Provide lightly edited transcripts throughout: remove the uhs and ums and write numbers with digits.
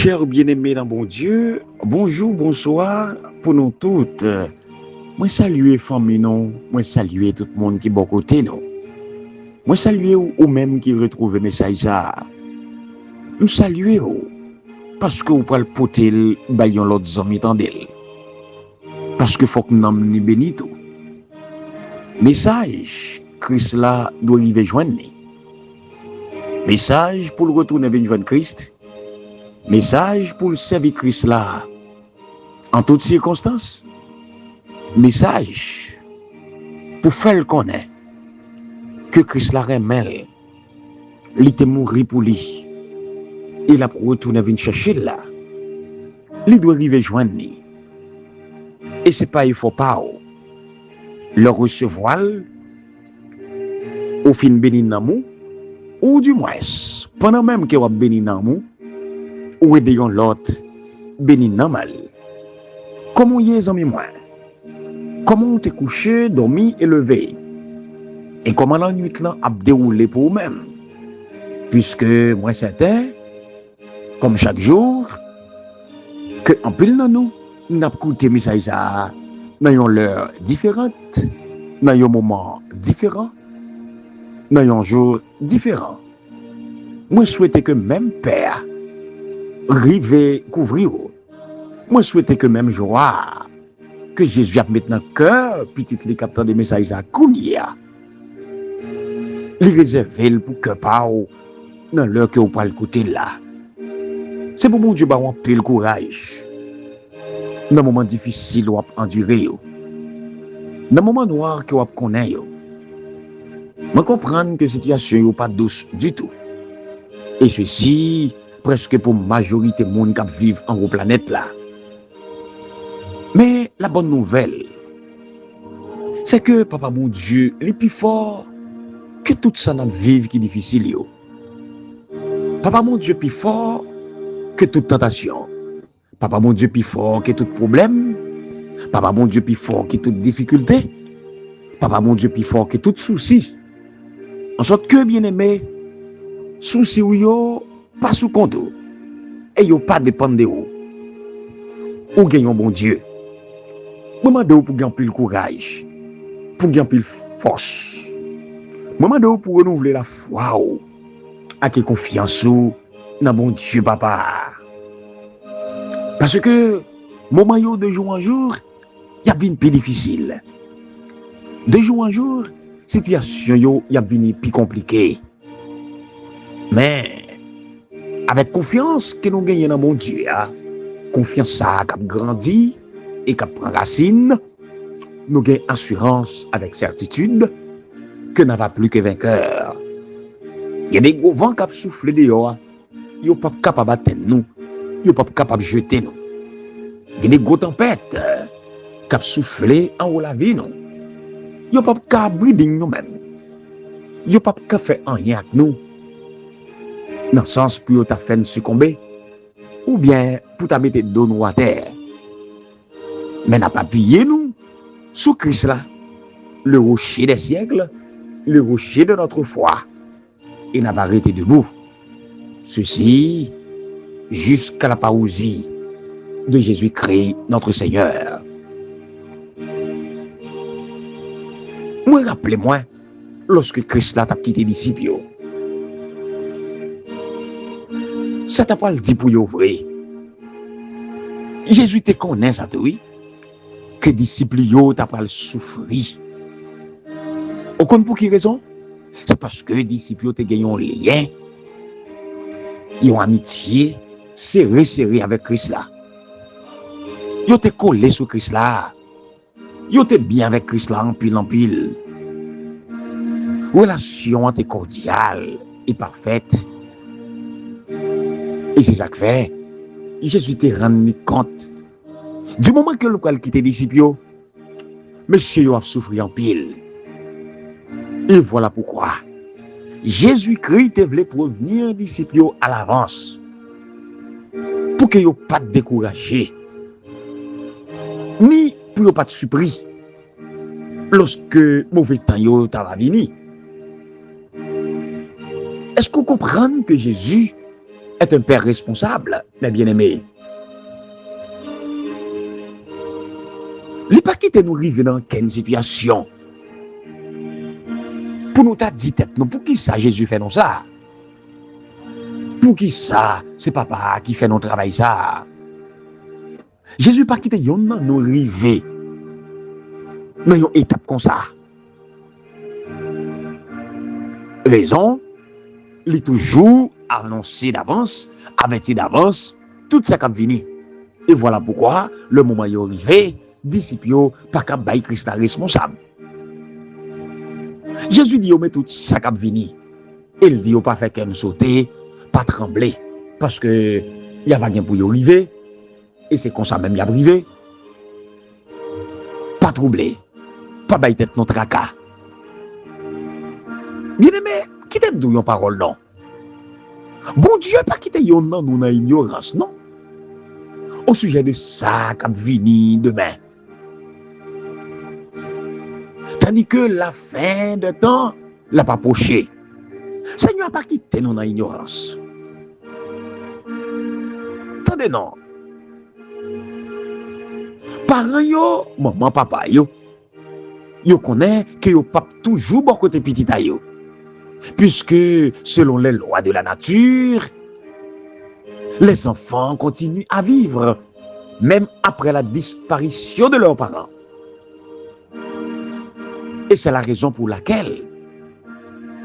Chers bien-aimés dans bon Dieu, bonjour, bonsoir pour nous toutes. Moi saluer famille non, moi saluer tout le monde qui est bon côté non. Moi saluer ou même qui retrouve message ça. Nous saluer parce que vous pouvez le porter bayon l'autre amis tandel. Parce que faut que nous ni béni tout. Message Christ là doit arriver joindre. Message pour le retourner venir joindre Christ. Message pour le servir Christ là en toutes circonstances. Message pour faire le connaître que Christ la remet, il était mort pour lui. Il a retourné venir chercher là. Il doit arriver joindre. Et c'est pas il faut pas le recevoir au fin béni d'amour ou du moins pendant même que vous béni d'amour ou aider l'autre béni dans mal. Comment y est amis moi? Comment t'es couché, dormi et levé? Et comment la nuit là a déroulé pour vous-même? Puisque moi certain, comme chaque jour, que en pile dans nous, n'a écouté message ça dans une heure différente, dans un moment différent, dans un jour différent. Moi souhaite que même Père rive couvrir. Moi souhaite que même joie que Jésus a maintenant cœur petite les capteurs des messages à Kounia. Les réserver pour que pas dans l'heure que vous pas écouter là. C'est pour mon Dieu ba on le courage. Dans moment difficile ou endurer. Dans moment noir que vous connaît. Je comprends que la situation n'est pas douce du tout. Et ceci presque pour majorité monde qui vivent en planète là. Mais la bonne nouvelle, c'est que Papa mon Dieu, il est plus fort que tout ça dans vivre qui est difficile. Yo. Papa mon Dieu, plus fort que toute tentation. Papa mon Dieu, plus fort que tout problème. Papa mon Dieu, plus fort que toute difficulté. Papa mon Dieu, plus fort que tout souci. En sorte que, bien aimé, souci ou yo, pas sous compte. Et yo pas dépendre de vous. Ou gagnez un bon Dieu. Maman de pour gagner plus de courage, pour gagner plus de force. Maman de pour renouveler la foi, avec confiance dans bon Dieu papa. Parce que moment yo de jour en jour, y a venu plus difficile. De jour en jour, situation yo y a venu plus compliquée. Mais avec confiance que nous gagnons dans mon Dieu, confiance ça qui a grandi et qui prend racine, nous avons assurance avec certitude que nous n'avons plus que vainqueur. Il y a des gros vents qui soufflent dehors, ils ne sont pas capables d'atteindre nous, ils ne sont pas capables de jeter nous. Il y a des gros tempêtes qui soufflent en haut la vie, nous. Ils ne sont pas capables de brider nous-mêmes. Ils ne sont pas capables de faire rien avec nous. Dans le sens pour ta faire succomber, ou bien pour ta mettre dos nous à terre. Mais n'a pas appuyé nous sous Christ là, le rocher des siècles, le rocher de notre foi, et n'a pas arrêté debout. Ceci jusqu'à la parousie de Jésus-Christ notre Seigneur. Moi rappelez-moi lorsque Christ là t'a quitté les disciples. Ça t'a pas le dit pour y ouvrir. Jésus te connaît ça, oui. Que disciples yo t'a pas le souffrir. Au compte pour qui raison? C'est parce que disciples yo te gagné un lien, une amitié serré avec Christ là. Yo te collé sur Christ là. Yo te bien avec Christ là en pile. Relation était cordiale et parfaite. Et c'est ça que fait. Jésus te rendu compte. Du moment que le quitte les disciples, monsieur a souffert en pile. Et voilà pourquoi. Jésus-Christ te voulait prévenir disciples à l'avance. Pour que yo pas découragé. Ni pour yo pas surpris. Lorsque mauvais temps yo ta va venir. Est-ce qu'on comprend que Jésus est un père responsable, mes bien-aimés. Il n'est pas quitté nous arriver dans quelle situation. Pour nous t'a dit tête, nous, pour qui ça Jésus fait nous ça? Pour qui ça? C'est papa qui fait notre travail ça. Jésus pas quitté yon nan nous arriver dans une étape comme ça. Raison, il est toujours annoncé d'avance, averti d'avance, tout ça qui vient. Et voilà pourquoi, le moment est arrivé, disciples pas qu'à bailler Christ responsable. Jésus dit, mais tout ça qui vient. Il dit, pas faire qu'elle sauter, pas trembler, parce que il y a pas rien pour y arriver, et c'est comme ça même y a arrivé. Pas troubler, pas bailler tête notre tracas. Bien aimé, qui t'aime d'où yon parole non? Bon Dieu pas quitter yon nan nous dans ignorance non? Au sujet de ça qui vini demain. Tandis que la fin de temps l'a pas approché. Seigneur pas quitté nous dans ignorance. Attendez non. Parents yo, maman papa yo connaît que yo pas toujours bon côté petit a yo. Puisque selon les lois de la nature, les enfants continuent à vivre même après la disparition de leurs parents. Et c'est la raison pour laquelle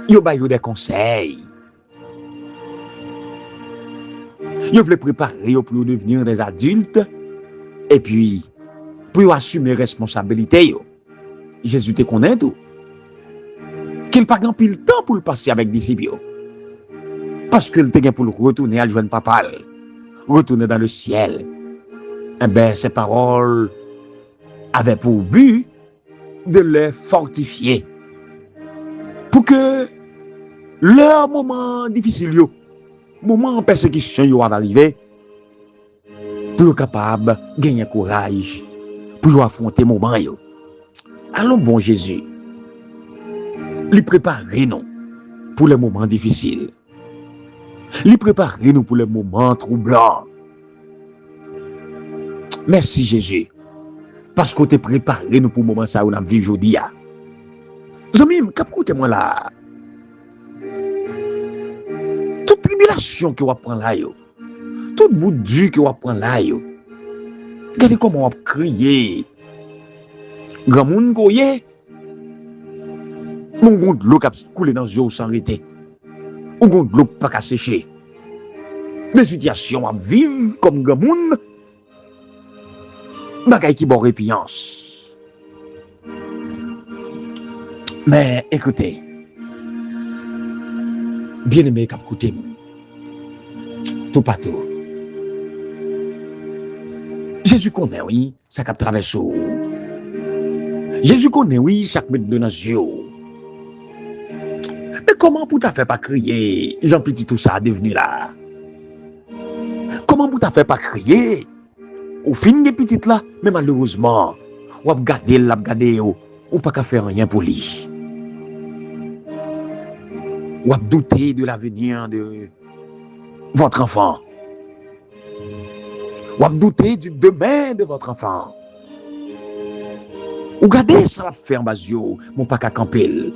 yo ba yo des conseils. Yo veulent préparer yo pour devenir des adultes et puis pour assumer responsabilité yo. Jésus te connaît tout. Qu'il pas grand pile temps pour le passer avec disciples. Parce qu'il te gain pour le retourner à le joindre papa, retourner dans le ciel. Eh bien, ces paroles avaient pour but de les fortifier. Pour que leur moment difficile, moment de persécution va arriver, pour être capable de gagner courage, pour affronter le moment. Allons, bon Jésus, lui préparer nous pour les moments difficiles. Lui préparer nous pour les moments troublants. Merci Jésus, parce que tu es préparé nous pour le moment ça où nous vivons aujourd'hui. Zami, écoutez-moi là. Toute tribulation que vous prenez là, tout bout dur que vous prenez là, regardez comment on crié. Grand monde koye, mon gon de l'eau qui coule dans les yeux sans arrêter. Ou gon de l'eau pas qu'à sécher. Des situations à vivre comme grand monde, bagay qui bon répiance. Mais écoutez, bien aimé k'ap koute tout partout. Jésus connaît, oui, ça k'ap traverse. Jésus connaît, oui, ça met de nos yeux. Mais comment pour t'as fait pas crier, Jean Petit tout ça devenu là? Comment pour t'as fait pas crier? Au fin de petit là, mais malheureusement, ou ap gade, ou pas qu'à faire rien pour lui. Ou ap douter de l'avenir de votre enfant. Ou ap douter du demain de votre enfant. Ou gardez ça la fait en bas yo, mon pas qu'à camper.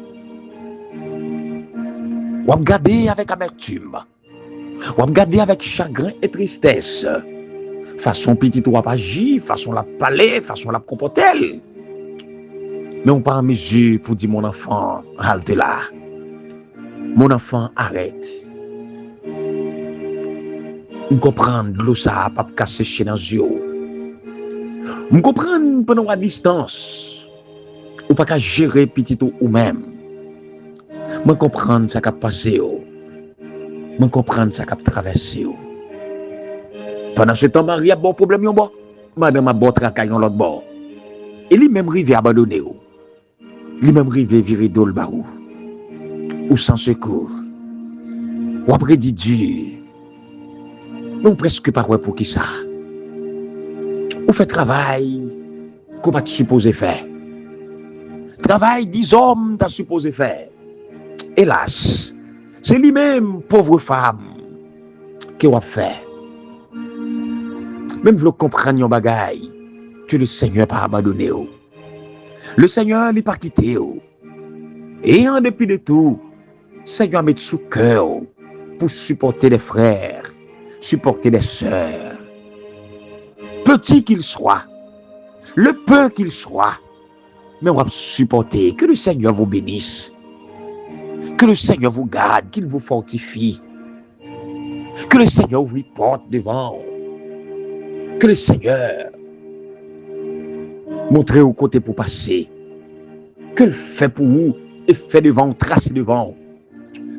Ou ap gardez avec amertume. Ou ap gardez avec chagrin et tristesse. Façon petite ou ap agir, façon la parler, façon la comporter. Mais on pas en mesure pour dire mon enfant, halte là. Mon enfant, arrête. On comprend de l'eau ça, pas casser chez dans les yeux. On comprend pendant la distance. Ou pas qu'à gérer petit ou même. On comprend ça qui a passé. On comprend ça qui a traversé. Pendant ce temps, Marie a bon problème. Madame a bon travail dans l'autre bord. Et lui-même rivé abandonné. Lui-même rivé virer d'eau le barou. Ou sans secours. Ou après dit Dieu. Non presque pas ouais pour qui ça. Ou fait travail qu'on pas supposé faire. Travail 10 hommes t'as supposé faire. Hélas, c'est lui-même, pauvre femme, que vous fait. Même vous comprenez un bagaille que le Seigneur pas abandonné. Le Seigneur n'est pas quitté. Et en dépit de tout, le Seigneur met sous cœur pour supporter les frères, supporter les sœurs. Petit qu'il soit, le peu qu'il soit, mais on va supporter. Que le Seigneur vous bénisse. Que le Seigneur vous garde, qu'il vous fortifie. Que le Seigneur vous porte devant. Que le Seigneur montre au côté pour passer. Que le fait pour vous et fait devant, tracer devant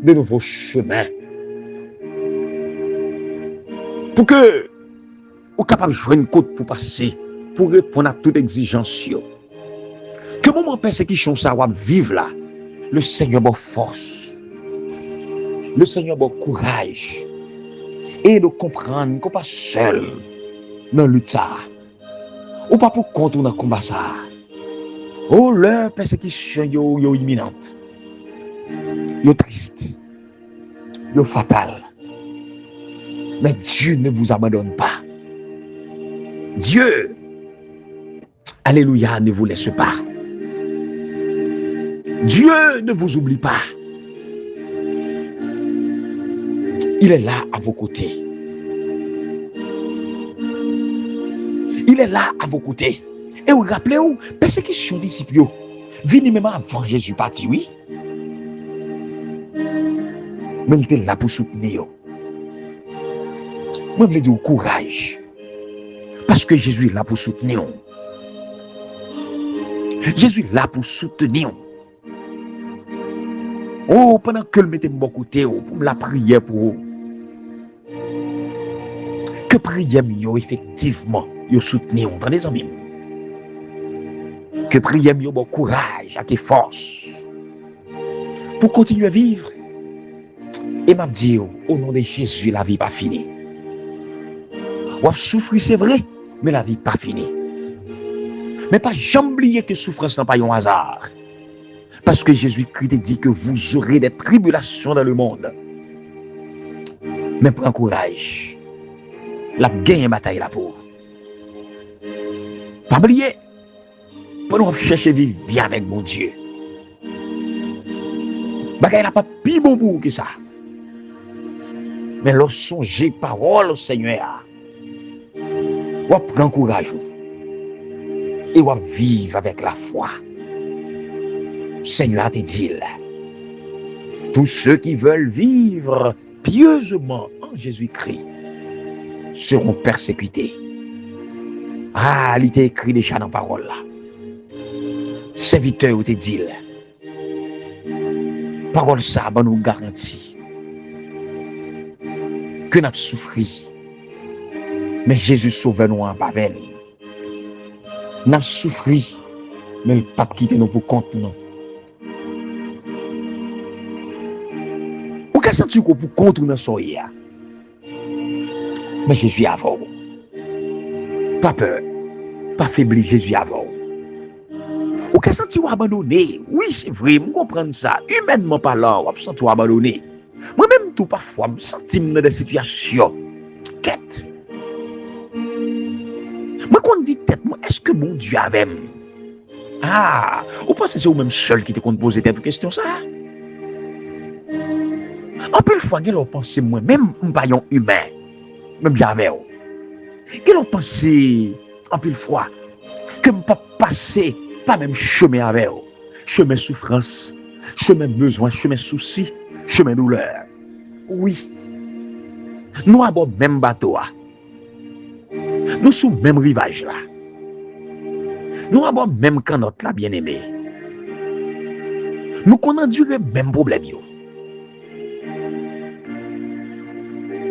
de nouveaux chemins. Pour que vous capable de jouer une côte pour passer, pour répondre à toute exigence. Que moment persécution ça va vivre là, le Seigneur bon force, le Seigneur bon courage, et de comprendre qu'on pas seul dans le lutte, ou pas pour contre dans le combat ça. Oh, leur persécution yo imminente, yo triste, yo fatale. Mais Dieu ne vous abandonne pas. Dieu, alléluia, ne vous laisse pas. Dieu ne vous oublie pas. Il est là à vos côtés. Il est là à vos côtés. Et vous rappelez-vous, persécution disciples, vini même avant Jésus parti, oui. Mais il était là pour soutenir. Moi, je veux dire courage. Parce que Jésus est là pour soutenir. Jésus est là pour soutenir. Oh, pendant que le mettez de mon côté, pour la prière pour vous. Que prière mieux, effectivement, vous soutenez, entendez les amis. Que prière mieux, bon courage, à tes forces. Pour continuer à vivre. Et m'a dit, au nom de Jésus, la vie n'est pas finie. Vous souffrir, c'est vrai, mais la vie n'est pas finie. Mais pas jamais oublier que souffrance n'est pas un hasard. Parce que Jésus-Christ dit que vous aurez des tribulations dans le monde. Mais prends courage. La gagne bataille là pour. Pas oublier. Pour nous chercher à vivre bien avec mon Dieu. Bagaille n'a pas plus bon pour que ça. Mais lorsque songez parole au Seigneur, vous prenez courage. Et vous vivre avec la foi. Seigneur te dit, tous ceux qui veulent vivre pieusement en Jésus-Christ seront persécutés. Ah, il était écrit déjà dans la parole là. Serviteur te dit, parole ça nous garantit que nous avons souffert. Mais Jésus sauve nous en pavel. Nous avons souffert, mais le pape quitte nous pour compte nous. Qu'est-ce que tu as pour contre nous soyez? Mais Jésus avant. Pas peur, pas faibli, Jésus avant. Ou qu'est-ce que tu as abandonné? Oui, c'est vrai, je comprends ça. Humainement parlant, je sens tu abandonné. Moi-même, tout parfois, je sens dans des situations. Quête. Moi, quand on dit tête, est-ce que mon Dieu avait? Ah, ou pensez que c'est vous-même seul qui te compte poser cette question ça? En peu de fois, que l'on pense moi, même un paillon humain, même j'avais. Que l'on pense en peu de fois, que je ne peux pas passer, pas même chemin avec. Chemin souffrance, chemin besoin, chemin souci, chemin douleur. Oui. Nous avons le même bateau. Nous sommes le même rivage là. Nous avons le même canotte là, bien aimé. Nous connaissons le même problème.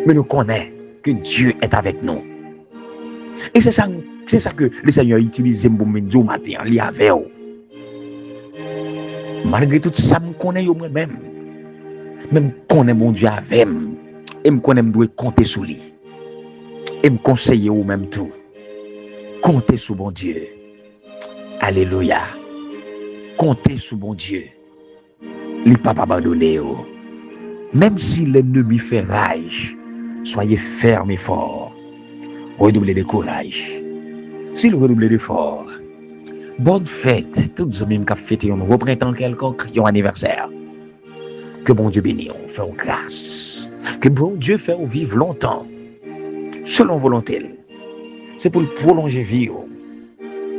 Mais nous connaissons que Dieu est avec nous. Et c'est ça que le Seigneur utilise pour me dire matin, il y avait. Malgré tout ça, je connais moi-même. Même je connais mon Dieu avec moi. Et je connais que je dois compter sur lui. Et me conseiller ou même tout. Comptez sur mon Dieu. Alléluia. Comptez sur mon Dieu. Il ne peut pas abandonner. Même si l'ennemi fait rage, Soyez fermes et forts. Redoublez de courage. S'il redoublez d'efforts, bonne fête, toutes les mêmes qui fêtent un nouveau printemps quelconque, un anniversaire. Que bon Dieu bénisse, fait grâce. Que bon Dieu fait vivre longtemps, selon volonté. C'est pour le prolonger vivre.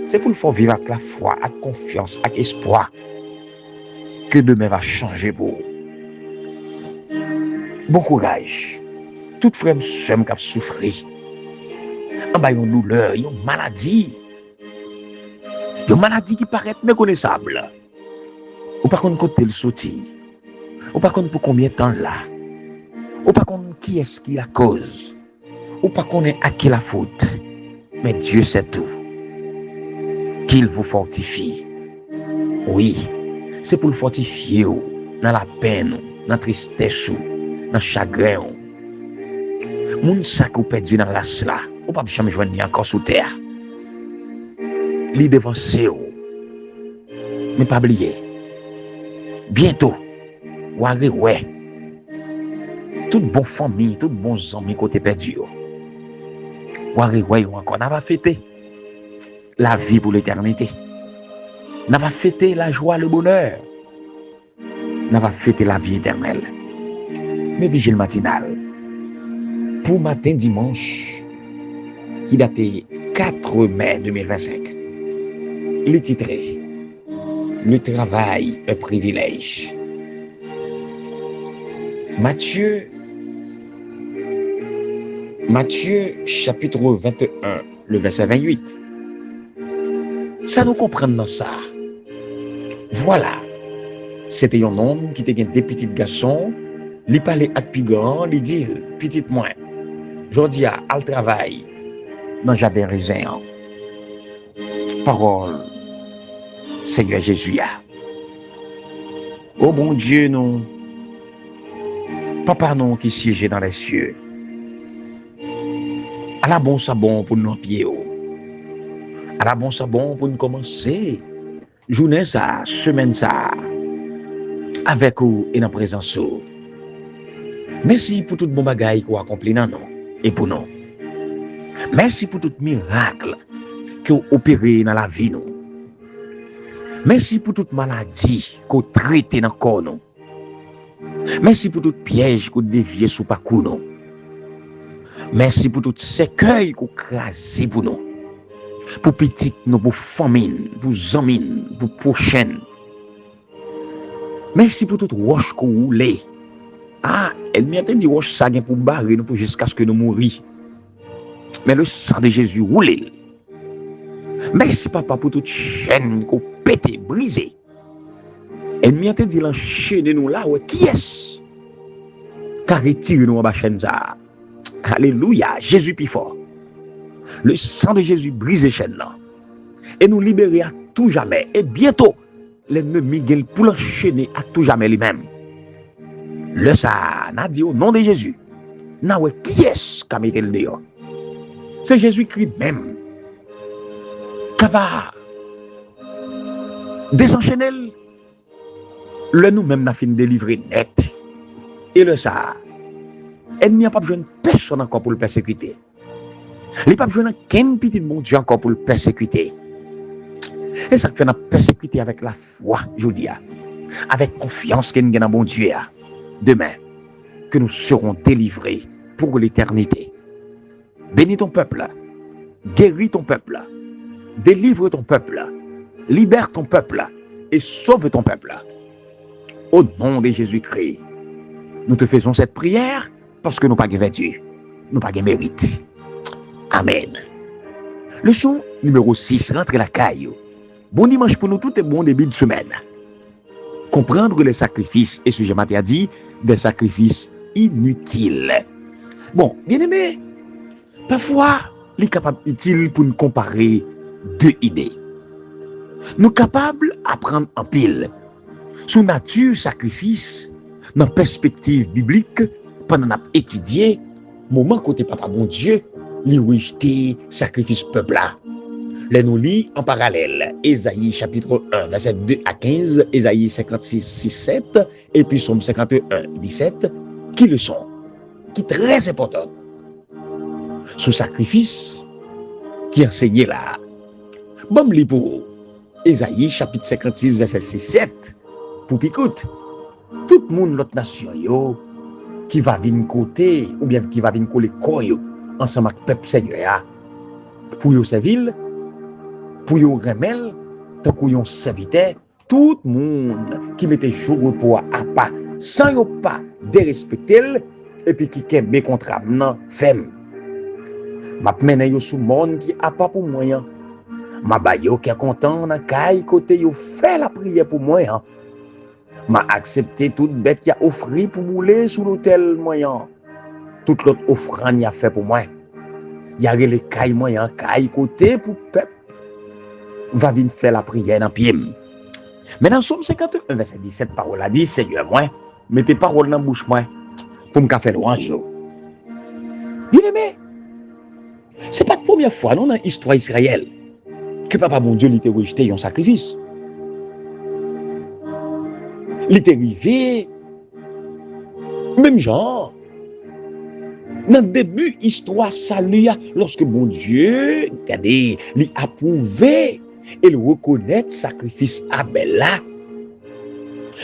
C'est pour le faire vivre avec la foi, avec confiance, avec espoir. Que demain va changer pour vous. Bon courage. Tout frère qui a souffert. En bas, une douleur, une maladie. Une maladie qui paraît méconnaissable. Ou par contre, côté le sorti. Ou par contre, pour combien de temps là. Ou par contre, qui est-ce qui la cause. Ou par contre, à qui la faute. Mais Dieu sait tout. Qu'il vous fortifie. Oui, c'est pour le fortifier dans la peine, dans la tristesse, dans le chagrin. Moun sa qui perdu dans la cela, ou pas jamais joindre encore sous terre. Li devancer mais pas oublier. Bientôt, ou arrive ouais. Toute bonne famille, tout bons amis côté perdu. Ou arrive ouais encore n'a va fêter la vie pour l'éternité. N'a va fêter la joie, le bonheur. N'a va fêter la vie éternelle. Mais vigile matinal. Pour matin dimanche, qui datait 4 mai 2025, le titré Le travail, un privilège. Matthieu chapitre 21, le verset 28. Ça nous comprend dans ça. Voilà, c'était un homme qui était des petits garçons, il parlait à plus grand, il dit, petite moins, je dis à le travail, dans le jardin raisin. Parole, Seigneur Jésus. Oh bon Dieu, nous, Papa non qui siège dans les cieux, à la bon sabon pour nos pieds, à la bon sabon pour nous commencer, journée ça, semaine ça, avec vous et dans la présence. Merci pour tout bon bagaille qu'on accomplit dans nous et pour nous. Merci pour tout miracle que vous opérez dans la vie nous. Merci pour toute maladie que vous traitez dans le corps nous. Merci pour tout piège que vous déviez sous parcours nous. Merci pour tout cercueil que vous crasez pour nous. Pour petite nous, pour famine, pour zamine, pour prochaine. Merci pour toute roche que vous roulez. Ah, elle m'a dit roche ça pour barrer nous pour jusqu'à ce que nous mourions. Mais le sang de Jésus roule. Merci papa pour toute chaîne qu'on pété, brisé. Elle m'a dit l'enchaîner nous là, ouais, qui est-ce? Car retire nous en bas chaîne ça. Alléluia, Jésus plus fort. Le sang de Jésus brise les chaînes là. Et nous libérer à tout jamais. Et bientôt, l'ennemi gueule pour l'enchaîner à tout jamais lui-même. Le ça n'a dit au nom de Jésus. Na ouais, qui est-ce qui a mis le dehors? C'est Jésus-Christ même. Qui va désenchaîner le nous-mêmes n'a fini de délivrer net. Et le ça, il n'y a pas besoin de personne encore pour le persécuter. Il n'y a pas besoin de qu'un petit bon Dieu encore pour le persécuter. Et ça fait nous persécuter avec la foi, je dis, avec confiance qu'il y a dans bon Dieu. Demain, que nous serons délivrés pour l'éternité. Bénis ton peuple, guéris ton peuple, délivre ton peuple, libère ton peuple et sauve ton peuple. Au nom de Jésus-Christ, nous te faisons cette prière parce que nous n'avons pas de vertu, nous n'avons pas de mérite. Amen. Leçon numéro 6, rentre la caille. Bon dimanche pour nous tout et bon début de semaine. Comprendre les sacrifices, et sujet Matthieu a dit, des sacrifices inutiles. Bon, bien aimé, parfois, il est capable utile pour nous comparer deux idées. Nous capables d'apprendre en pile sous nature sacrifice dans perspective biblique pendant qu'on a étudié moment côté papa bon Dieu li rejeté sacrifice peuple là. Les nous lit en parallèle Ésaïe chapitre 1 verset 2 à 15, Ésaïe 56 6 7 et puis Psaume 51 17 qui le sont. qui est très importante. Ce sacrifice qui enseigné là. Bon, li pour Ésaïe, chapitre 56, verset 6-7. Pour écoute, tout le monde, l'autre nation, yo, qui va venir côté, ou bien qui va venir coller koyo, ensemble avec le peuple Seigneur, pour yo servir, pour yo remel, tant qu'on yon serviteur, tout le monde qui mettait jour repos à pas, sans yo pas dérespecter, et puis qui kembe contrat nan femme. M'a mené yo sous monde qui a pas pour moyen. M'a ba yo qui est content dans kay côté yo fait la prière pour moi. M'a accepté toute bête qui a offert pour mouler sous l'autel moyen. Toute l'autre offrande y a fait pour moi. Y a les kay moyen, kay côté pour peuple. Va venir faire la prière dans pied. Mais dans Somme 51, verset 17, parole a dit, Seigneur, moi, mettez parole dans la bouche, moi, pour me faire louange. Bien aimé, c'est pas la première fois, non, dans l'histoire d'Israël, que papa, mon Dieu, il était rejeté un sacrifice. Il était arrivé, même genre, dans le début de l'histoire, salut, lorsque mon Dieu, regardez, il a approuvé et le reconnaître sacrifice Abel là.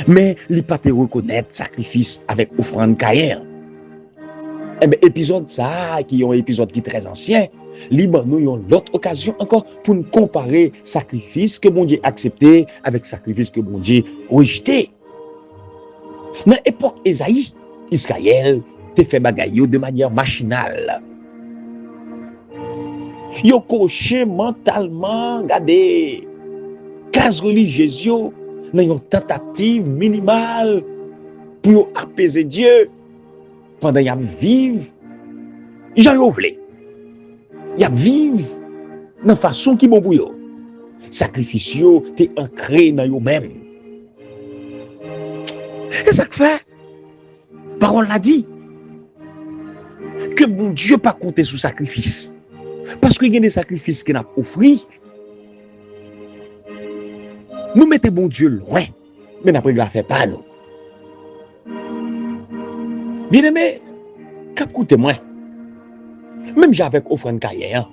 Mais il n'a pas reconnaître sacrifice avec offrande Caïn. Eh bien, épisode ça, qui est un épisode qui est très ancien, nous avons l'autre occasion encore pour nous comparer sacrifice que mon Dieu a accepté avec sacrifice que mon Dieu a rejeté. Dans l'époque Ésaïe, Israël te fait bagaille de manière machinale. Yo coché mentalement, regardez, case religieuse yo, dans une tentative minimale pour apaiser Dieu pendant y a vivre, j'en yo vle. Y a vivre dans façon qui bon pour yo. Sacrifice yo te ancré dans yo même. Et ça que fait, parole l'a dit, que bon Dieu pas compter sur sacrifice. Parce qu'il y a des sacrifices qu'il a offert. Nous mettons bon Dieu loin, mais n'après il ne fait pas nous. Bien aimé, cap coûte moi. Même j'avais offrande Caïn.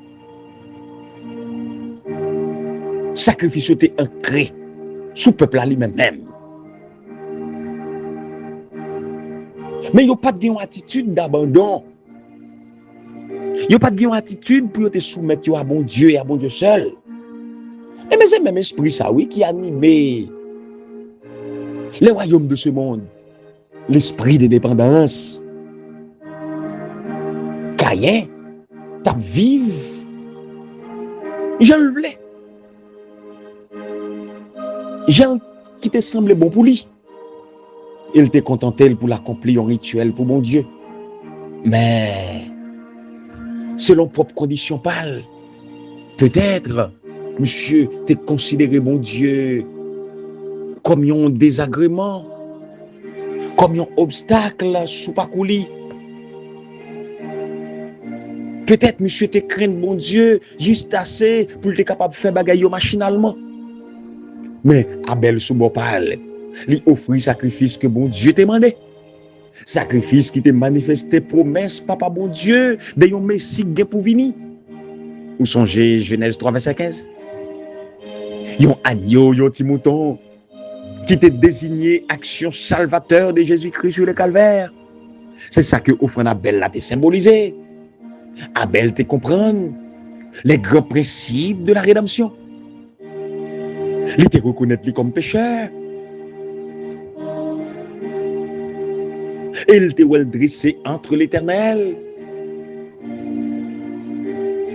Sacrifice était ancré sous peuple lui-même. Mais il n'y a pas de attitude d'abandon. Il n'y a pas de attitude pour te soumettre à bon Dieu et à bon Dieu seul. Et mais c'est même esprit ça, oui, qui anime les royaumes de ce monde. L'esprit de dépendance. Caïn, t'as vive. J'en le voulais. J'en qui te semblait bon pour lui. Il te contenté pour l'accomplir en rituel pour mon Dieu. Mais selon propre condition pâle, peut-être, monsieur, t'es considéré mon Dieu comme un désagrément, comme un obstacle sous parcours. Peut-être, monsieur, t'es craint mon Dieu juste assez pour être capable de faire bagaille machinalement. Mais Abel sous bon parle, lui offrit sacrifice que bon Dieu t'a demandé. Sacrifice qui t'a manifesté promesse, papa bon Dieu, d'un Messie qui pour venir. Ou songez Genèse 3, verset 15. Yon agneau, yon petit mouton, qui t'a désigné action salvateur de Jésus-Christ sur le calvaire. C'est ça que offrande Abel là t'a symbolisé. Abel te comprendre les grands principes de la rédemption. Il te reconnaître lui comme pécheur. Et il te dressé entre l'Éternel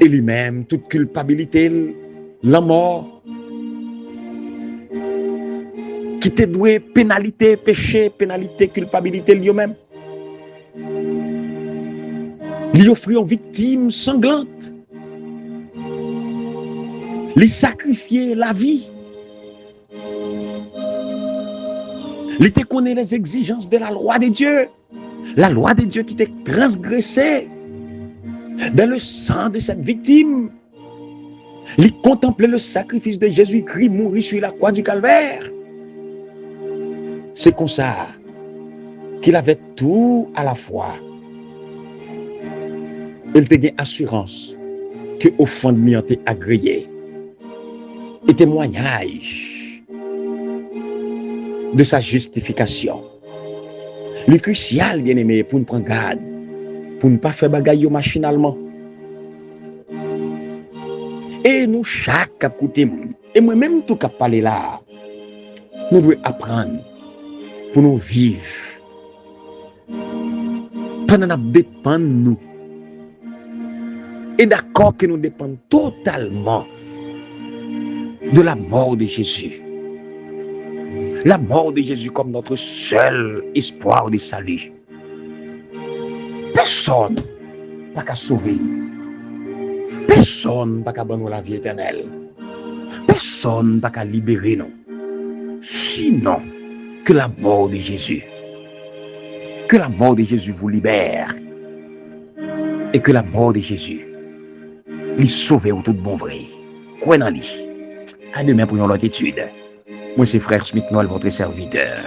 et lui-même toute culpabilité, la mort, qui te doué pénalité, péché, pénalité, culpabilité lui-même. Lui offrir une victime sanglante. Lui sacrifier la vie. Lui te connaît les exigences de la loi de Dieu. La loi de Dieu qui t'est transgressée dans le sang de cette victime. Lui contempler le sacrifice de Jésus-Christ mouru sur la croix du calvaire. C'est comme ça qu'il avait tout à la fois. il te gagne assurance que au fond de mi t'es agréé. Et témoignage de sa justification. Le crucial, bien aimé, pour nous prendre garde, pour ne pas faire bagaille machinalement. Et nous, chaque cap côté, et moi-même tout cap parler là, nous devons apprendre pour nous vivre. Pendant que nous dépendons de nous. Et d'accord que nous dépendons totalement de la mort de Jésus. La mort de Jésus comme notre seul espoir de salut. Personne n'a qu'à sauver. Personne n'a qu'à abandonner la vie éternelle. Personne n'a qu'à libérer nous. Sinon que la mort de Jésus. Que la mort de Jésus vous libère. Et que la mort de Jésus lui sauve au tout bon vrai. Croyez en lui. À demain pour une autre étude. Moi, c'est Frère Smith Noël, votre serviteur.